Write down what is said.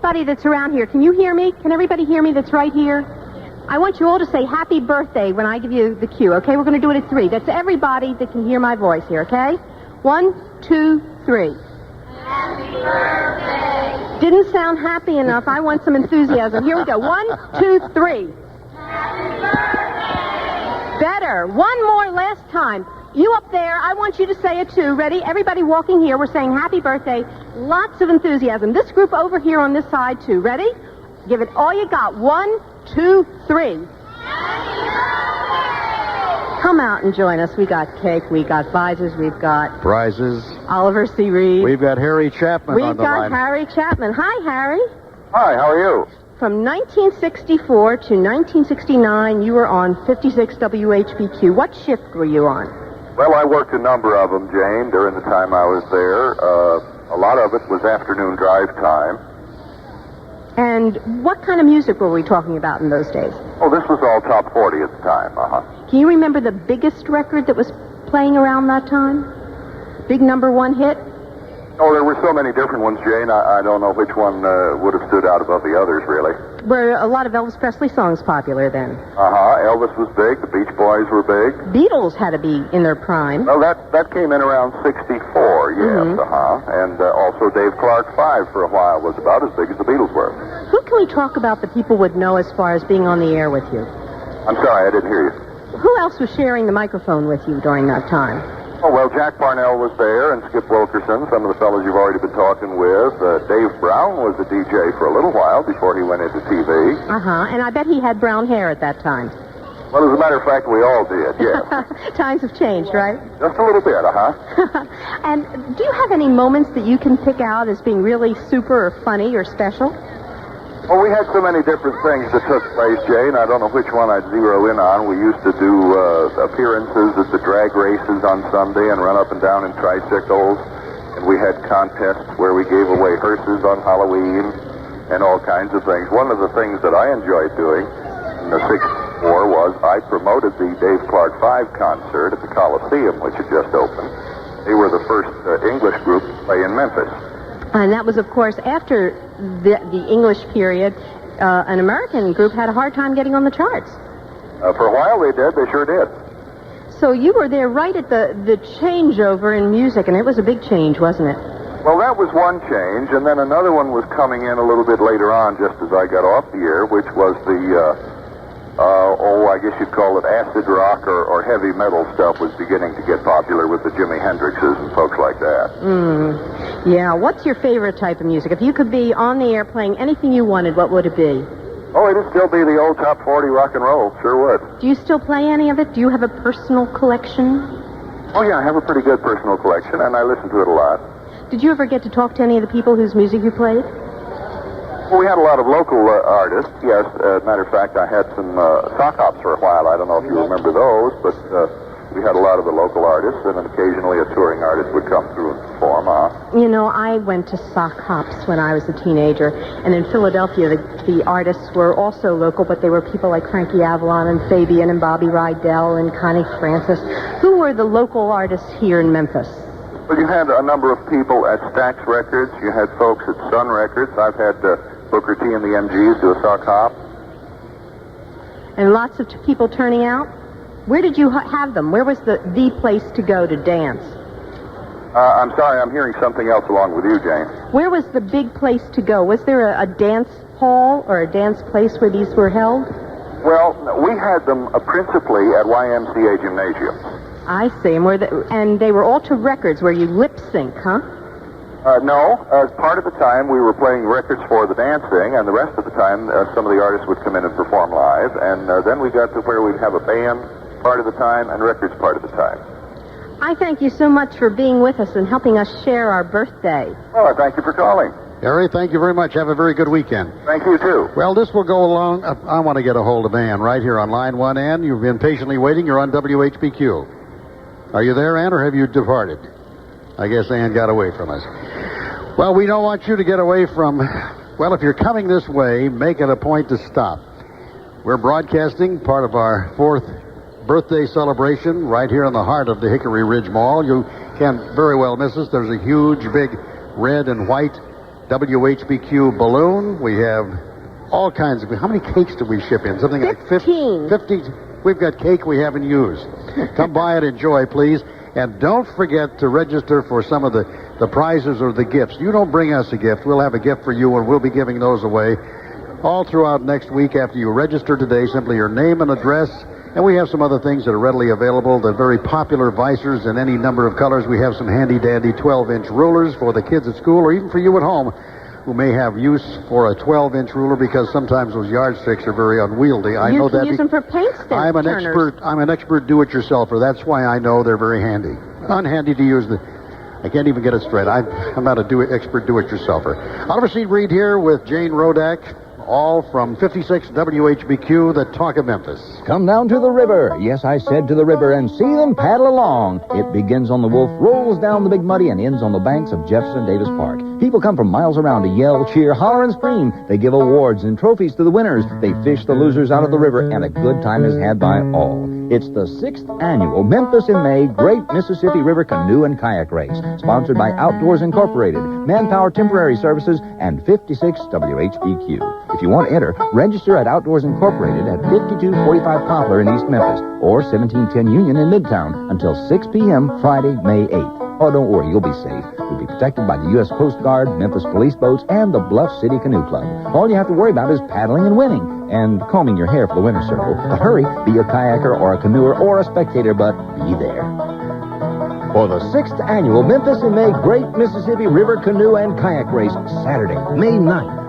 everybody that's around here, can you hear me? Can everybody hear me that's right here? I want you all to say happy birthday when I give you the cue, okay? We're going to do it at 3. That's everybody that can hear my voice here, okay? 1, 2, 3. Happy birthday. Didn't sound happy enough. I want some enthusiasm. Here we go. 1, 2, 3. Happy birthday. Better. One more last time. You up there, I want you to say it too. Ready? Everybody walking here, we're saying happy birthday. Lots of enthusiasm. This group over here on this side too. Ready? Give it all you got. 1, 2, 3. Come out and join us. We got cake, we got prizes, we've got prizes. Oliver C. Reed. We've got Harry Chapman on the line. We've got Harry Chapman. Hi, Harry. Hi, how are you? From 1964 to 1969, you were on 56 WHBQ. What shift were you on? Well, I worked a number of them, Jane, during the time I was there. A lot of it was afternoon drive time. And what kind of music were we talking about in those days? Oh, this was all top 40 at the time, Can you remember the biggest record that was playing around that time? Big #1 hit? Oh, there were so many different ones, Jane. I don't know which one would have stood out above the others, really. Were a lot of Elvis Presley songs popular then? Elvis was big. The Beach Boys were big. Beatles had to be in their prime. Well, that came in around 64, yes, And also Dave Clark 5 for a while was about as big as the Beatles were. Who can we talk about that people would know as far as being on the air with you? I'm sorry, I didn't hear you. Who else was sharing the microphone with you during that time? Oh, well, Jack Parnell was there, and Skip Wilkerson, some of the fellows you've already been talking with. Dave Brown was the DJ for a little while before he went into TV. And I bet he had brown hair at that time. Well, as a matter of fact, we all did, yes. Times have changed, right? Just a little bit, And do you have any moments that you can pick out as being really super or funny or special? Well, we had so many different things that took place, Jane. I don't know which one I'd zero in on. We used to do appearances at the drag races on Sunday and run up and down in tricycles. And we had contests where we gave away hearses on Halloween and all kinds of things. One of the things that I enjoyed doing in the 64 was I promoted the Dave Clark 5 concert at the Coliseum, which had just opened. They were the first English group to play in Memphis. And that was, of course, after the English period. An American group had a hard time getting on the charts. For a while they did. They sure did. So you were there right at the changeover in music, and it was a big change, wasn't it? Well, that was one change, and then another one was coming in a little bit later on, just as I got off the air, which was the, I guess you'd call it acid rock or heavy metal stuff was beginning to get popular with the Jimi Hendrixes and folks like that. Yeah, what's your favorite type of music? If you could be on the air playing anything you wanted, what would it be? Oh, it'd still be the old top 40 rock and roll, sure would. Do you still play any of it? Do you have a personal collection? Oh, yeah, I have a pretty good personal collection, and I listen to it a lot. Did you ever get to talk to any of the people whose music you played? Well, we had a lot of local artists, yes. Matter of fact, I had some sock hops for a while. I don't know if you remember those, but we had a lot of the local artists, and then occasionally a touring artist would come through and perform. You know, I went to sock hops when I was a teenager, and in Philadelphia, the artists were also local, but they were people like Frankie Avalon and Fabian and Bobby Rydell and Connie Francis. Who were the local artists here in Memphis? Well, you had a number of people at Stax Records. You had folks at Sun Records. I've had Booker T and the MGs do a sock hop. And lots of people turning out? Where did you have them? Where was the place to go to dance? I'm sorry, I'm hearing something else along with you, Jane. Where was the big place to go? Was there a dance hall or a dance place where these were held? Well, we had them principally at YMCA Gymnasium. I see. And they were all to records where you lip sync, huh? No. Part of the time we were playing records for the dancing, and the rest of the time some of the artists would come in and perform live, and then we got to where we'd have a band part of the time and records part of the time. I thank you so much for being with us and helping us share our birthday. Well, I thank you for calling. Harry, thank you very much. Have a very good weekend. Thank you, too. Well, this will go along. I want to get a hold of Ann right here on line 1. Ann, you've been patiently waiting. You're on WHBQ. Are you there, Ann, or have you departed? I guess Ann got away from us. Well, we don't want you to get away from... Well, if you're coming this way, make it a point to stop. We're broadcasting part of our 4th birthday celebration right here in the heart of the Hickory Ridge Mall. You can't very well miss us. There's a huge, big red and white WHBQ balloon. We have all kinds of... How many cakes do we ship in? Something like 15. 50. We've got cake we haven't used. Come by and enjoy, please. And don't forget to register for some of the prizes or the gifts. You don't bring us a gift. We'll have a gift for you, and we'll be giving those away all throughout next week after you register today. Simply your name and address. And we have some other things that are readily available. The very popular visors in any number of colors. We have some handy-dandy 12-inch rulers for the kids at school or even for you at home who may have use for a 12-inch ruler because sometimes those yardsticks are very unwieldy. I know that. You can use them for paint sticks. I'm an expert do-it-yourselfer. That's why I know they're very handy. Unhandy to use I can't even get it straight. I'm not a expert do-it-yourselfer. Oliver C. Reed here with Jaine Rodack. All from 56 WHBQ, the Talk of Memphis. Come down to the river. Yes, I said to the river, and see them paddle along. It begins on the Wolf, rolls down the Big Muddy, and ends on the banks of Jefferson Davis Park. People come from miles around to yell, cheer, holler, and scream. They give awards and trophies to the winners. They fish the losers out of the river, and a good time is had by all. It's the 6th annual Memphis in May Great Mississippi River Canoe and Kayak Race, sponsored by Outdoors Incorporated, Manpower Temporary Services, and 56 WHBQ. If you want to enter, register at Outdoors Incorporated at 5245 Poplar in East Memphis or 1710 Union in Midtown until 6 p.m. Friday, May 8th. Oh, don't worry, you'll be safe. You'll be protected by the U.S. Coast Guard, Memphis Police Boats, and the Bluff City Canoe Club. All you have to worry about is paddling and winning and combing your hair for the winner's circle. But hurry, be a kayaker or a canoer or a spectator, but be there. For the 6th annual Memphis in May Great Mississippi River Canoe and Kayak Race, Saturday, May 9th.